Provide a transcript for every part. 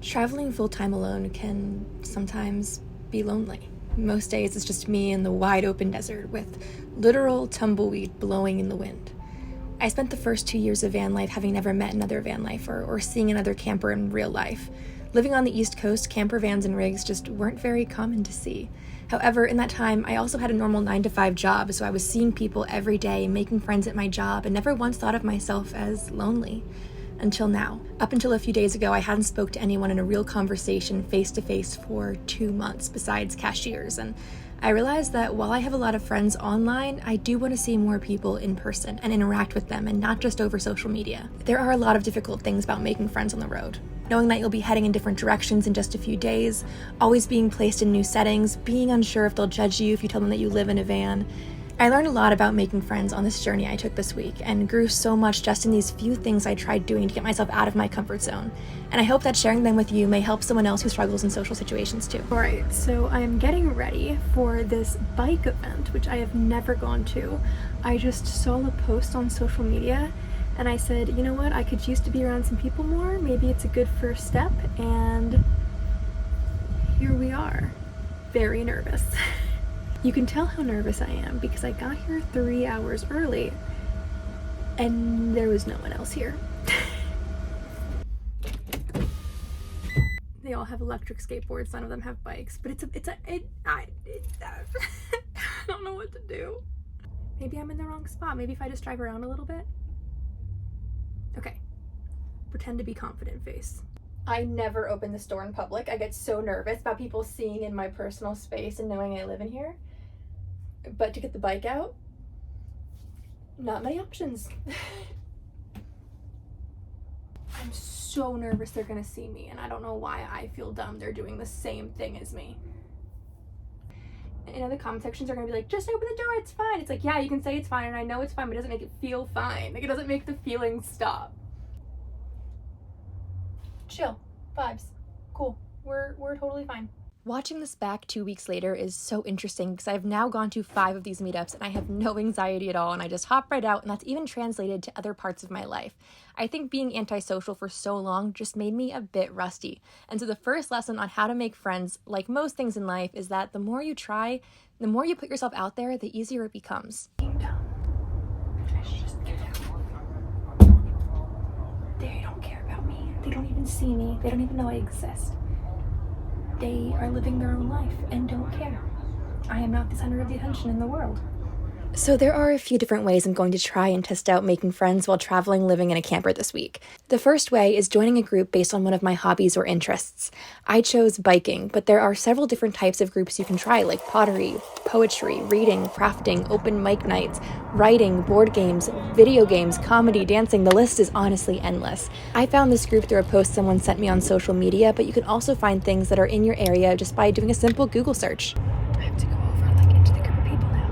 Traveling full-time alone can sometimes be lonely. Most days it's just me in the wide open desert with literal tumbleweed blowing in the wind. I spent the first 2 years of van life having never met another van lifer or seeing another camper in real life. Living on the East Coast, camper vans and rigs just weren't very common to see. However, in that time, I also had a normal 9-to-5 job, so I was seeing people every day, making friends at my job, and never once thought of myself as lonely. Until now. Up until a few days ago, I hadn't spoke to anyone in a real conversation face-to-face for 2 months besides cashiers, and I realized that while I have a lot of friends online, I do want to see more people in person and interact with them and not just over social media. There are a lot of difficult things about making friends on the road. Knowing that you'll be heading in different directions in just a few days, always being placed in new settings, being unsure if they'll judge you if you tell them that you live in a van. I learned a lot about making friends on this journey I took this week and grew so much just in these few things I tried doing to get myself out of my comfort zone. And I hope that sharing them with you may help someone else who struggles in social situations too. Alright, so I'm getting ready for this bike event, which I have never gone to. I just saw a post on social media and I said, you know what, I could use to be around some people more. Maybe it's a good first step, and here we are. Very nervous. You can tell how nervous I am because I got here 3 hours early and there was no one else here. They all have electric skateboards, none of them have bikes, but I don't know what to do. Maybe I'm in the wrong spot. Maybe if I just drive around a little bit. Okay, pretend to be confident face. I never open this door in public. I get so nervous about people seeing in my personal space and knowing I live in here. But to get the bike out, not many options. I'm so nervous they're gonna see me, and I don't know why I feel dumb. They're doing the same thing as me. And the comment sections are gonna be like, just open the door, it's fine. It's like, yeah, you can say it's fine, and I know it's fine, but it doesn't make it feel fine. Like, it doesn't make the feeling stop. Chill, vibes, cool, we're totally fine. Watching this back 2 weeks later is so interesting because I've now gone to 5 of these meetups and I have no anxiety at all, and I just hop right out, and that's even translated to other parts of my life. I think being antisocial for so long just made me a bit rusty. And so the first lesson on how to make friends, like most things in life, is that the more you try, the more you put yourself out there, the easier it becomes. They don't care about me. They don't even see me. They don't even know I exist. They are living their own life and don't care. I am not the center of the attention in the world. So there are a few different ways I'm going to try and test out making friends while traveling living in a camper this week. The first way is joining a group based on one of my hobbies or interests. I chose biking, but there are several different types of groups you can try, like pottery, poetry, reading, crafting, open mic nights, writing, board games, video games, comedy, dancing. The list is honestly endless. I found this group through a post someone sent me on social media, but you can also find things that are in your area just by doing a simple Google search. I have to go over into the group of people now.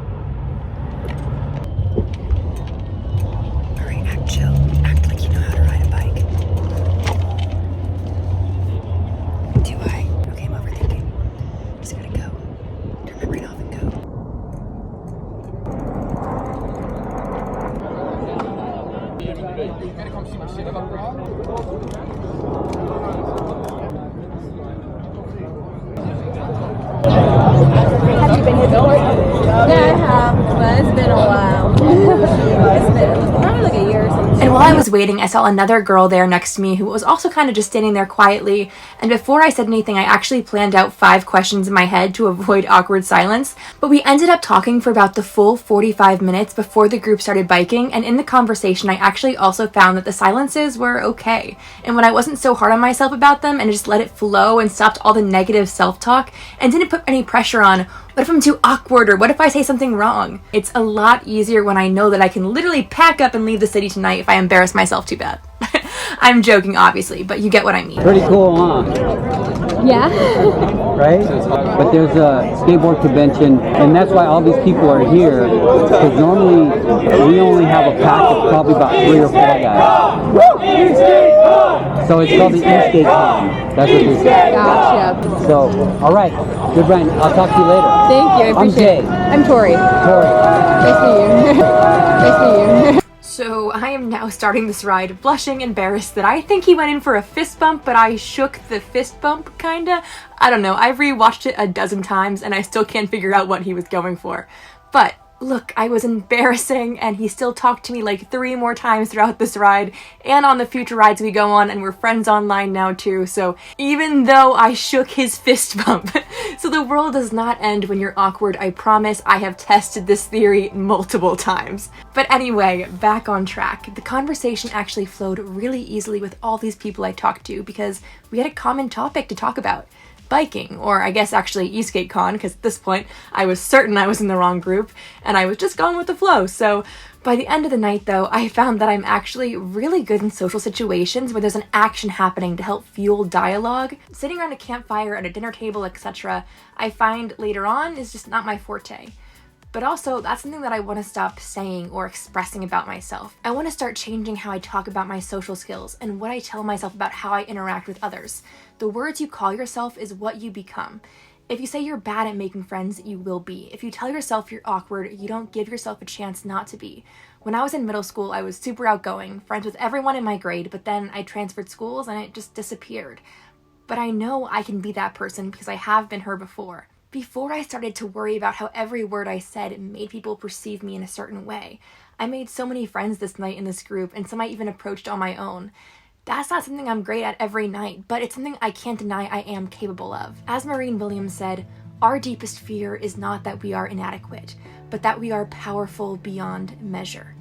Alright, act chill. Act like you know how to ride a bike. Do I? Okay, I'm overthinking. Just gotta go. Turn my brain off and go. Have you been here before? Yeah, I have, but it's been a while. It was probably like a year or something. And while I was waiting, I saw another girl there next to me who was also kind of just standing there quietly, and before I said anything, I actually planned out 5 questions in my head to avoid awkward silence, but we ended up talking for about the full 45 minutes before the group started biking, and in the conversation, I actually also found that the silences were okay, and when I wasn't so hard on myself about them and just let it flow and stopped all the negative self-talk and didn't put any pressure on, what if I'm too awkward, or what if I say something wrong? It's a lot easier when I know that I can literally pack up and leave the city tonight if I embarrass myself too bad. I'm joking, obviously, but you get what I mean. Pretty cool, huh? Yeah. Right? But there's a skateboard convention, and that's why all these people are here, because normally we only have a pack of probably about 3 or 4 guys. So it's called the E-Skate Con. That's what they say. Gotcha. So, alright, good Brian. I'll talk to you later. Thank you, I appreciate it. I'm Jay. I'm Tori. Tori. Nice to meet you. Nice to meet you. So I am now starting this ride blushing, embarrassed that I think he went in for a fist bump, but I shook the fist bump, kinda. I don't know, I've rewatched it a dozen times and I still can't figure out what he was going for. But look, I was embarrassing, and he still talked to me like 3 more times throughout this ride and on the future rides we go on, and we're friends online now too. So even though I shook his fist bump, so the world does not end when you're awkward, I promise. I have tested this theory multiple times. But anyway, back on track. The conversation actually flowed really easily with all these people I talked to because we had a common topic to talk about. Biking, or I guess actually Eastgate Con, because at this point I was certain I was in the wrong group and I was just going with the flow. So by the end of the night though, I found that I'm actually really good in social situations where there's an action happening to help fuel dialogue. Sitting around a campfire at a dinner table, etc., I find later on is just not my forte. But also, that's something that I want to stop saying or expressing about myself. I want to start changing how I talk about my social skills and what I tell myself about how I interact with others. The words you call yourself is what you become. If you say you're bad at making friends, you will be. If you tell yourself you're awkward, you don't give yourself a chance not to be. When I was in middle school, I was super outgoing, friends with everyone in my grade, but then I transferred schools and it just disappeared. But I know I can be that person because I have been her before. Before I started to worry about how every word I said made people perceive me in a certain way, I made so many friends this night in this group, and some I even approached on my own. That's not something I'm great at every night, but it's something I can't deny I am capable of. As Maureen Williams said, our deepest fear is not that we are inadequate, but that we are powerful beyond measure.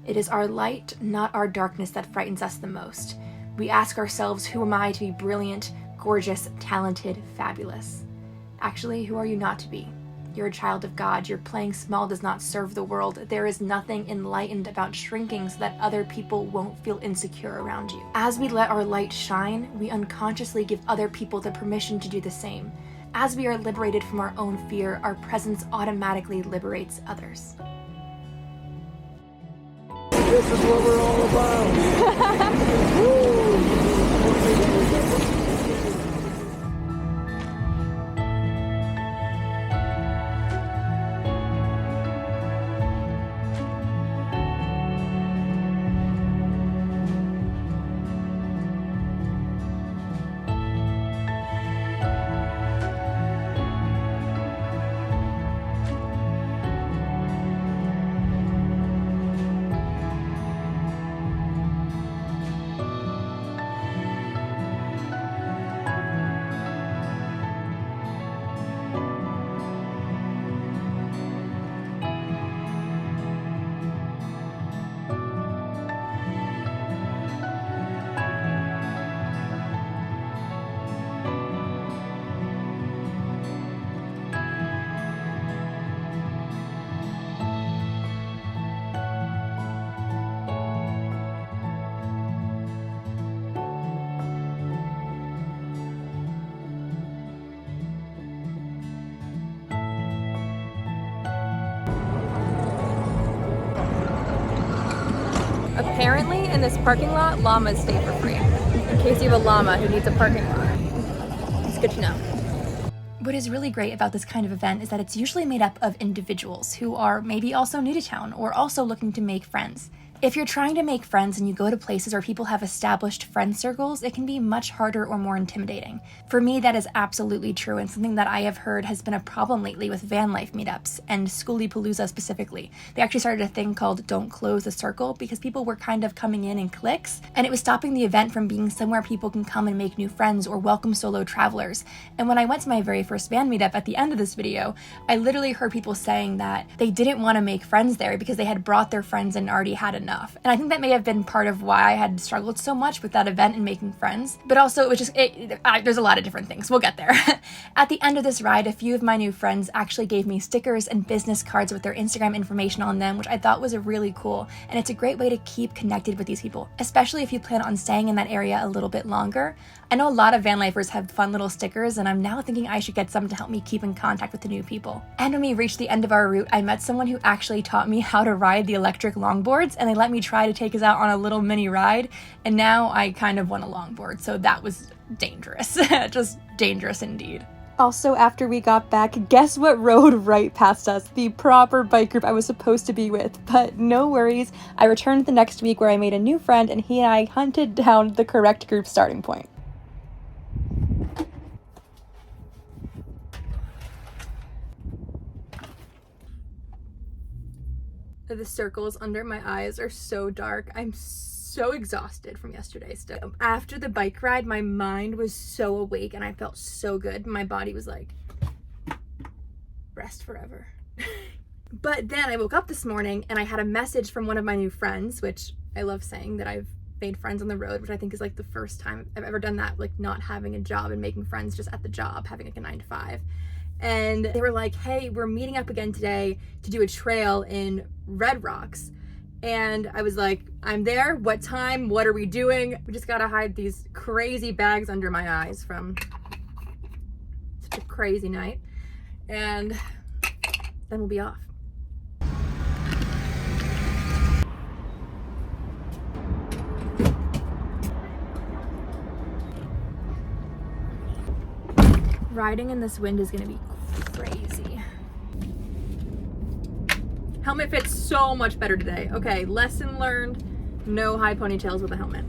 It is our light, not our darkness, that frightens us the most. We ask ourselves, who am I to be brilliant, gorgeous, talented, fabulous? Actually, who are you not to be? You're a child of God. Your playing small does not serve the world. There is nothing enlightened about shrinking so that other people won't feel insecure around you. As we let our light shine, we unconsciously give other people the permission to do the same. As we are liberated from our own fear, our presence automatically liberates others. This is what we're all about. Apparently, in this parking lot, llamas stay for free. In case you have a llama who needs a parking lot. It's good to know. What is really great about this kind of event is that it's usually made up of individuals who are maybe also new to town or also looking to make friends. If you're trying to make friends and you go to places where people have established friend circles, it can be much harder or more intimidating. For me, that is absolutely true, and something that I have heard has been a problem lately with VanLife meetups and Schoolypalooza specifically. They actually started a thing called Don't Close the Circle because people were kind of coming in cliques, and it was stopping the event from being somewhere people can come and make new friends or welcome solo travelers. And when I went to my very first van meetup at the end of this video, I literally heard people saying that they didn't want to make friends there because they had brought their friends and already had enough. And I think that may have been part of why I had struggled so much with that event and making friends. But also, it was just, there's a lot of different things. We'll get there. At the end of this ride, a few of my new friends actually gave me stickers and business cards with their Instagram information on them, which I thought was really cool. And it's a great way to keep connected with these people, especially if you plan on staying in that area a little bit longer. I know a lot of van lifers have fun little stickers, and I'm now thinking I should get some to help me keep in contact with the new people. And when we reached the end of our route, I met someone who actually taught me how to ride the electric longboards, and they let me try to take us out on a little mini ride, and now I kind of want a longboard, so that was dangerous. Just dangerous indeed. Also, after we got back, guess what rode right past us? The proper bike group I was supposed to be with. But no worries, I returned the next week where I made a new friend and he and I hunted down the correct group starting point. The circles under my eyes are so dark. I'm so exhausted from yesterday still. After the bike ride, my mind was so awake and I felt so good. My body was like, rest forever. But then I woke up this morning and I had a message from one of my new friends, which I love saying that I've made friends on the road, which I think is like the first time I've ever done that, like not having a job and making friends just at the job, having like a 9 to 5. And they were like, hey, we're meeting up again today to do a trail in Red Rocks. And I was like, I'm there. What time? What are we doing? We just gotta hide these crazy bags under my eyes from such a crazy night. And then we'll be off. Riding in this wind is gonna be crazy. Helmet fits so much better today. Okay, lesson learned, no high ponytails with a helmet.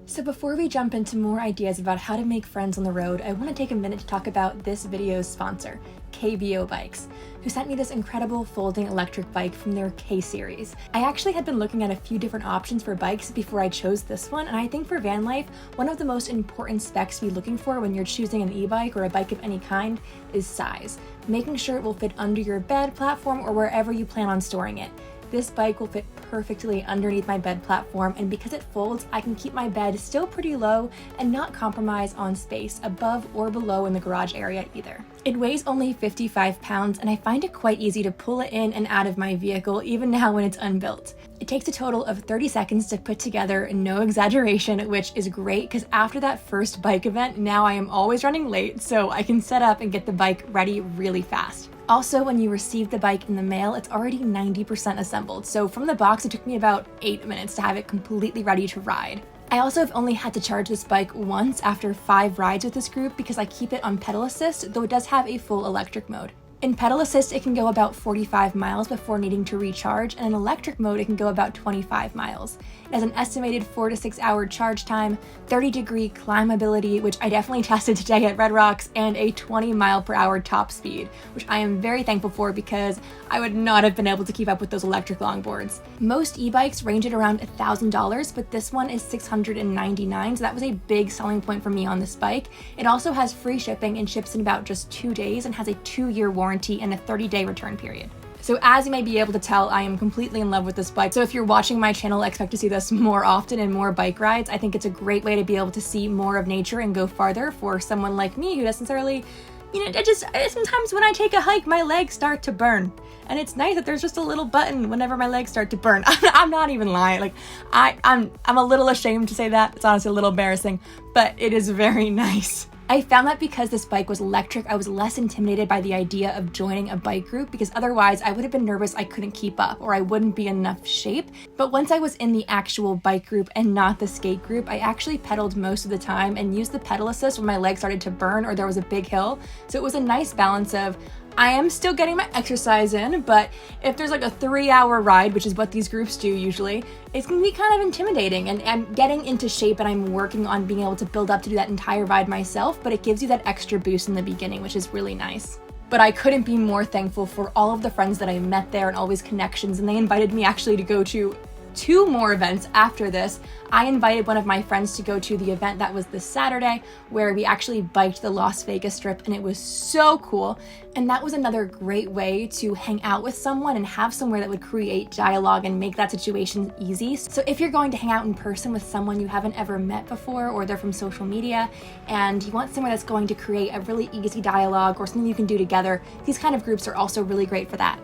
So before we jump into more ideas about how to make friends on the road, I want to take a minute to talk about this video's sponsor, KBO Bikes, who sent me this incredible folding electric bike from their K series. I actually had been looking at a few different options for bikes before I chose this one, and I think for van life, one of the most important specs to be looking for when you're choosing an e-bike or a bike of any kind is size, making sure it will fit under your bed platform or wherever you plan on storing it. This bike will fit perfectly underneath my bed platform, and because it folds, I can keep my bed still pretty low and not compromise on space above or below in the garage area either. It weighs only 55 pounds, and I find it quite easy to pull it in and out of my vehicle even now when it's unbuilt. It takes a total of 30 seconds to put together, no exaggeration, which is great because after that first bike event, now I am always running late, so I can set up and get the bike ready really fast. Also, when you receive the bike in the mail, it's already 90% assembled, so from the box it took me about 8 minutes to have it completely ready to ride. I also have only had to charge this bike once after 5 rides with this group because I keep it on pedal assist, though it does have a full electric mode. In pedal assist, it can go about 45 miles before needing to recharge, and in electric mode, it can go about 25 miles. It has an estimated 4 to 6 hour charge time, 30-degree climbability, which I definitely tested today at Red Rocks, and a 20 mile per hour top speed, which I am very thankful for because I would not have been able to keep up with those electric longboards. Most e-bikes range at around $1,000, but this one is $699, so that was a big selling point for me on this bike. It also has free shipping and ships in about just 2 days and has a 2-year warranty and a 30-day return period. So as you may be able to tell, I am completely in love with this bike. So if you're watching my channel, expect to see this more often and more bike rides. I think it's a great way to be able to see more of nature and go farther for someone like me who doesn't necessarily, sometimes when I take a hike, my legs start to burn. And it's nice that there's just a little button whenever my legs start to burn. I'm not even lying. Like I'm a little ashamed to say that. It's honestly a little embarrassing, but it is very nice. I found that because this bike was electric, I was less intimidated by the idea of joining a bike group because otherwise I would have been nervous I couldn't keep up or I wouldn't be in enough shape. But once I was in the actual bike group and not the skate group, I actually pedaled most of the time and used the pedal assist when my legs started to burn or there was a big hill. So it was a nice balance of I am still getting my exercise in, but if there's like a 3-hour ride, which is what these groups do usually, it's gonna be kind of intimidating and I'm getting into shape and I'm working on being able to build up to do that entire ride myself, but it gives you that extra boost in the beginning, which is really nice. But I couldn't be more thankful for all of the friends that I met there and all these connections, and they invited me actually to go to 2 more events after this. I invited one of my friends to go to the event that was this Saturday where we actually biked the Las Vegas Strip, and it was so cool. And that was another great way to hang out with someone and have somewhere that would create dialogue and make that situation easy. So if you're going to hang out in person with someone you haven't ever met before or they're from social media and you want somewhere that's going to create a really easy dialogue or something you can do together, these kind of groups are also really great for that.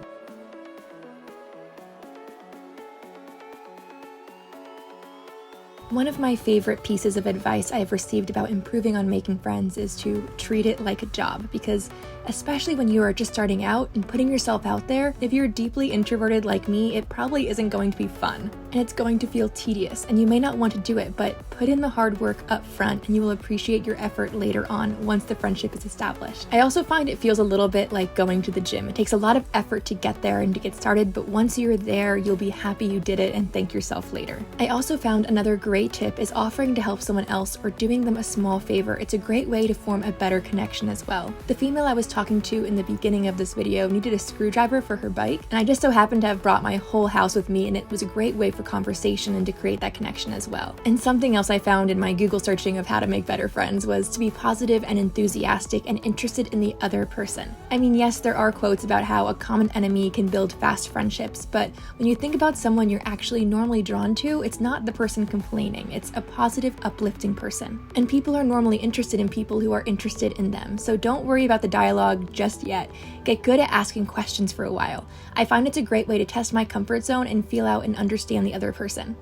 One of my favorite pieces of advice I have received about improving on making friends is to treat it like a job, because especially when you are just starting out and putting yourself out there, if you're deeply introverted like me, it probably isn't going to be fun. and it's going to feel tedious, and you may not want to do it, but put in the hard work up front and you will appreciate your effort later on once the friendship is established. I also find it feels a little bit like going to the gym. It takes a lot of effort to get there and to get started, but once you're there, you'll be happy you did it and thank yourself later. I also found another great tip is offering to help someone else or doing them a small favor. It's a great way to form a better connection as well. The female I was talking to in the beginning of this video needed a screwdriver for her bike, and I just so happened to have brought my whole house with me, and it was a great way for conversation and to create that connection as well. And something else I found in my Google searching of how to make better friends was to be positive and enthusiastic and interested in the other person. I mean, yes, there are quotes about how a common enemy can build fast friendships, but when you think about someone you're actually normally drawn to, it's not the person complaining, it's a positive, uplifting person. And people are normally interested in people who are interested in them, so don't worry about the dialogue just yet. Get good at asking questions for a while. I find it's a great way to test my comfort zone and feel out and understand the other person.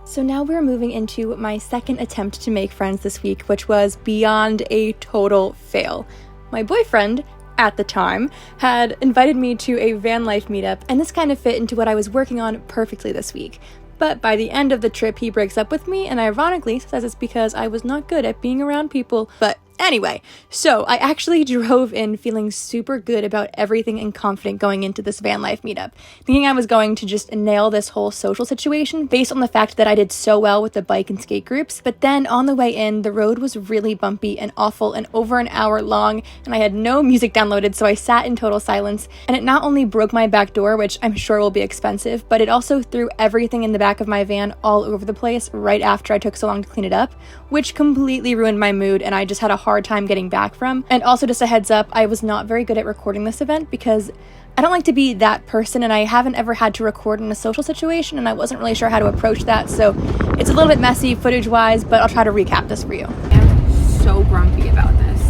So now we're moving into my second attempt to make friends this week, which was beyond a total fail. My boyfriend, at the time, had invited me to a VanLife meetup, and this kind of fit into what I was working on perfectly this week. But by the end of the trip, he breaks up with me and ironically says it's because I was not good at being around people. But anyway, so I actually drove in feeling super good about everything and confident going into this VanLife meetup, thinking I was going to just nail this whole social situation based on the fact that I did so well with the bike and skate groups. But then on the way in, the road was really bumpy and awful and over an hour long, and I had no music downloaded, so I sat in total silence, and it not only broke my back door, which I'm sure will be expensive, but it also threw everything in the back of my van all over the place right after I took so long to clean it up, which completely ruined my mood, and I just had a hard time getting back from. And also, just a heads up, I was not very good at recording this event because I don't like to be that person, and I haven't ever had to record in a social situation, and I wasn't really sure how to approach that, so it's a little bit messy footage-wise, but I'll try to recap this for you. I'm so grumpy about this.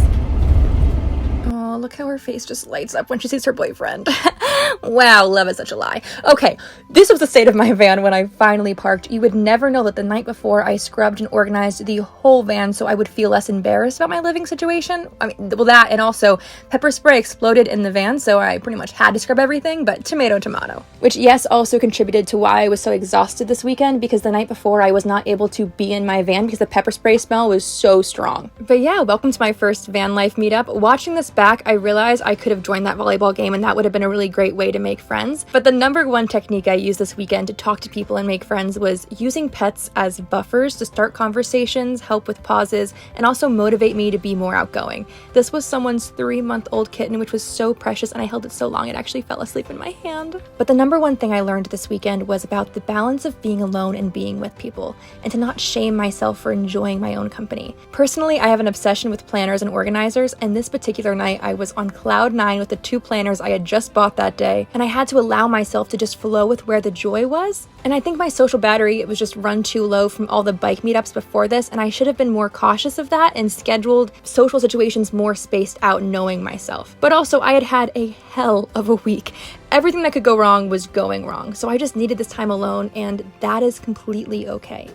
Oh, look how her face just lights up when she sees her boyfriend. Wow, love is such a lie. Okay, this was the state of my van when I finally parked. You would never know that the night before I scrubbed and organized the whole van so I would feel less embarrassed about my living situation. I mean, well, that, and also pepper spray exploded in the van, so I pretty much had to scrub everything, but tomato, tomato. Which, yes, also contributed to why I was so exhausted this weekend, because the night before I was not able to be in my van because the pepper spray smell was so strong. But yeah, welcome to my first VanLife meetup. Watching this back, I realized I could have joined that volleyball game, and that would have been a really great way to make friends. But the number one technique I used this weekend to talk to people and make friends was using pets as buffers to start conversations, help with pauses, and also motivate me to be more outgoing. This was someone's 3-month-old kitten, which was so precious, and I held it so long it actually fell asleep in my hand. But the number one thing I learned this weekend was about the balance of being alone and being with people, and to not shame myself for enjoying my own company. Personally, I have an obsession with planners and organizers, and this particular night I was on cloud 9 with the 2 planners I had just bought that day, and I had to allow myself to just flow with where the joy was. And I think my social battery was just run too low from all the bike meetups before this, and I should have been more cautious of that and scheduled social situations more spaced out, knowing myself. But also, I had had a hell of a week. Everything that could go wrong was going wrong, so I just needed this time alone, and that is completely okay.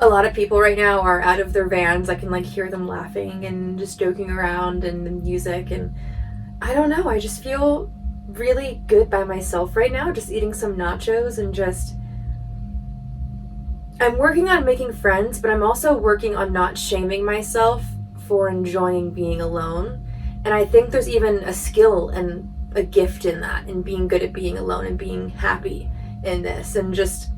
A lot of people right now are out of their vans. I can hear them laughing and just joking around and the music, and I don't know, I just feel really good by myself right now, just eating some nachos and I'm working on making friends, but I'm also working on not shaming myself for enjoying being alone. And I think there's even a skill and a gift in that, in being good at being alone and being happy in this, and just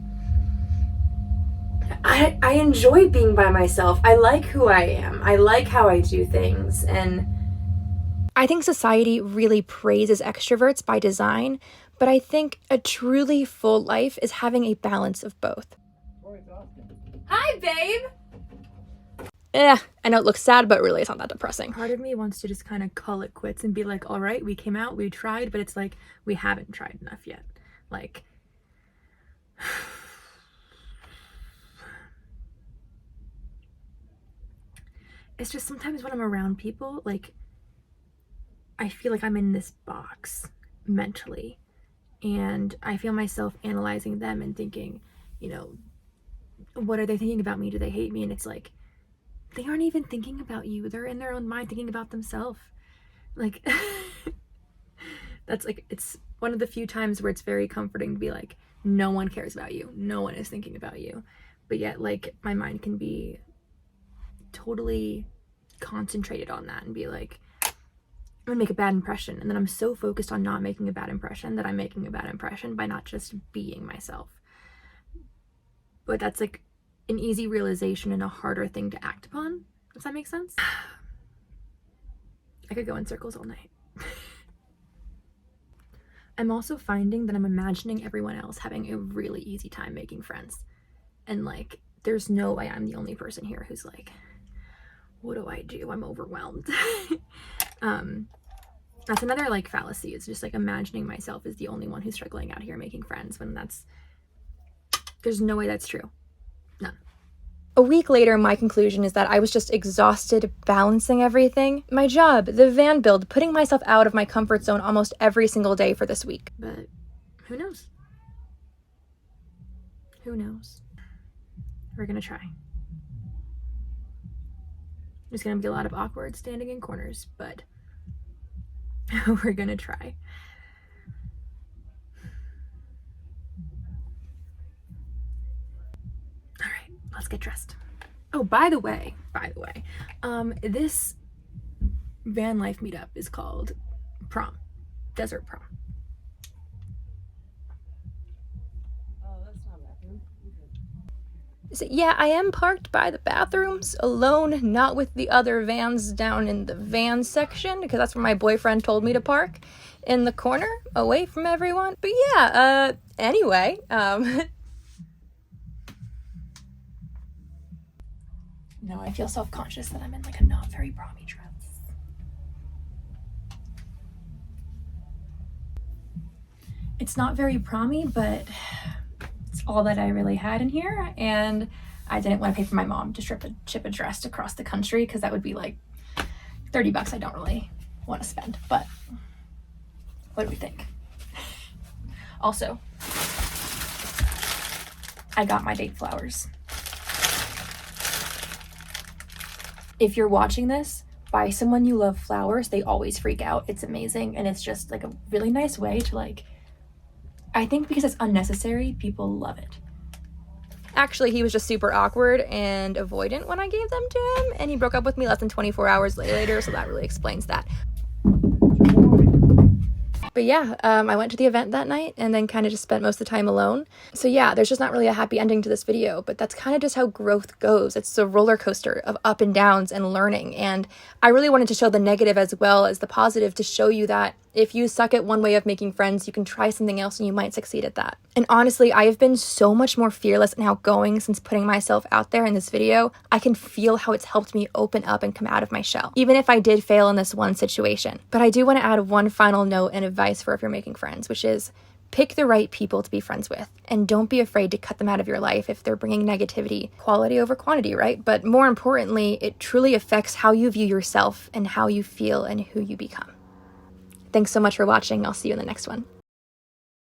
I enjoy being by myself. I like who I am. I like how I do things, and I think society really praises extroverts by design, but I think a truly full life is having a balance of both. Hi, babe! I know it looks sad, but really it's not that depressing. Part of me wants to just kind of call it quits and be like, all right, we came out, we tried, but it's like, we haven't tried enough yet. it's just sometimes when I'm around people, like, I feel like I'm in this box mentally, and I feel myself analyzing them and thinking, you know, what are they thinking about me? Do they hate me? And it's like, they aren't even thinking about you. They're in their own mind thinking about themselves. Like, that's like, it's one of the few times where it's very comforting to be like, no one cares about you. No one is thinking about you. But yet, like, my mind can be totally concentrated on that and be like, I'm gonna make a bad impression. And then I'm so focused on not making a bad impression that I'm making a bad impression by not just being myself. But that's like an easy realization and a harder thing to act upon. Does that make sense? I could go in circles all night. I'm also finding that I'm imagining everyone else having a really easy time making friends. And like, there's no way I'm the only person here who's like, what do I do? I'm overwhelmed. That's another like fallacy. It's just like imagining myself as the only one who's struggling out here making friends, when there's no way that's true. None. A week later, my conclusion is that I was just exhausted balancing everything. My job, the van build, putting myself out of my comfort zone almost every single day for this week. But who knows? Who knows? We're gonna try. There's gonna be a lot of awkward standing in corners, but we're gonna try. All right, let's get dressed. Oh, by the way, this VanLife meetup is called Prom, Desert Prom. So yeah, I am parked by the bathrooms, alone, not with the other vans down in the van section, because that's where my boyfriend told me to park, in the corner, away from everyone. But yeah, anyway, no, I feel self-conscious that I'm in like a not very prom-y dress. It's not very prom-y, but it's all that I really had in here, and I didn't want to pay for my mom to ship a dress across the country, because that would be like $30 I don't really want to spend. But what do we think? Also, I got my date flowers. If you're watching this, buy someone you love flowers. They always freak out. It's amazing, and it's just like a really nice way to like, I think because it's unnecessary, people love it. Actually, he was just super awkward and avoidant when I gave them to him, and he broke up with me less than 24 hours later, so that really explains that. But yeah, I went to the event that night and then kind of just spent most of the time alone. So yeah, there's just not really a happy ending to this video, but that's kind of just how growth goes. It's a roller coaster of up and downs and learning. And I really wanted to show the negative as well as the positive, to show you that if you suck at one way of making friends, you can try something else and you might succeed at that. And honestly, I have been so much more fearless and outgoing since putting myself out there in this video. I can feel how it's helped me open up and come out of my shell, even if I did fail in this one situation. But I do want to add one final note and advice for if you're making friends, which is pick the right people to be friends with, and don't be afraid to cut them out of your life if they're bringing negativity. Quality over quantity, right? But more importantly, it truly affects how you view yourself and how you feel and who you become. Thanks so much for watching. I'll see you in the next one.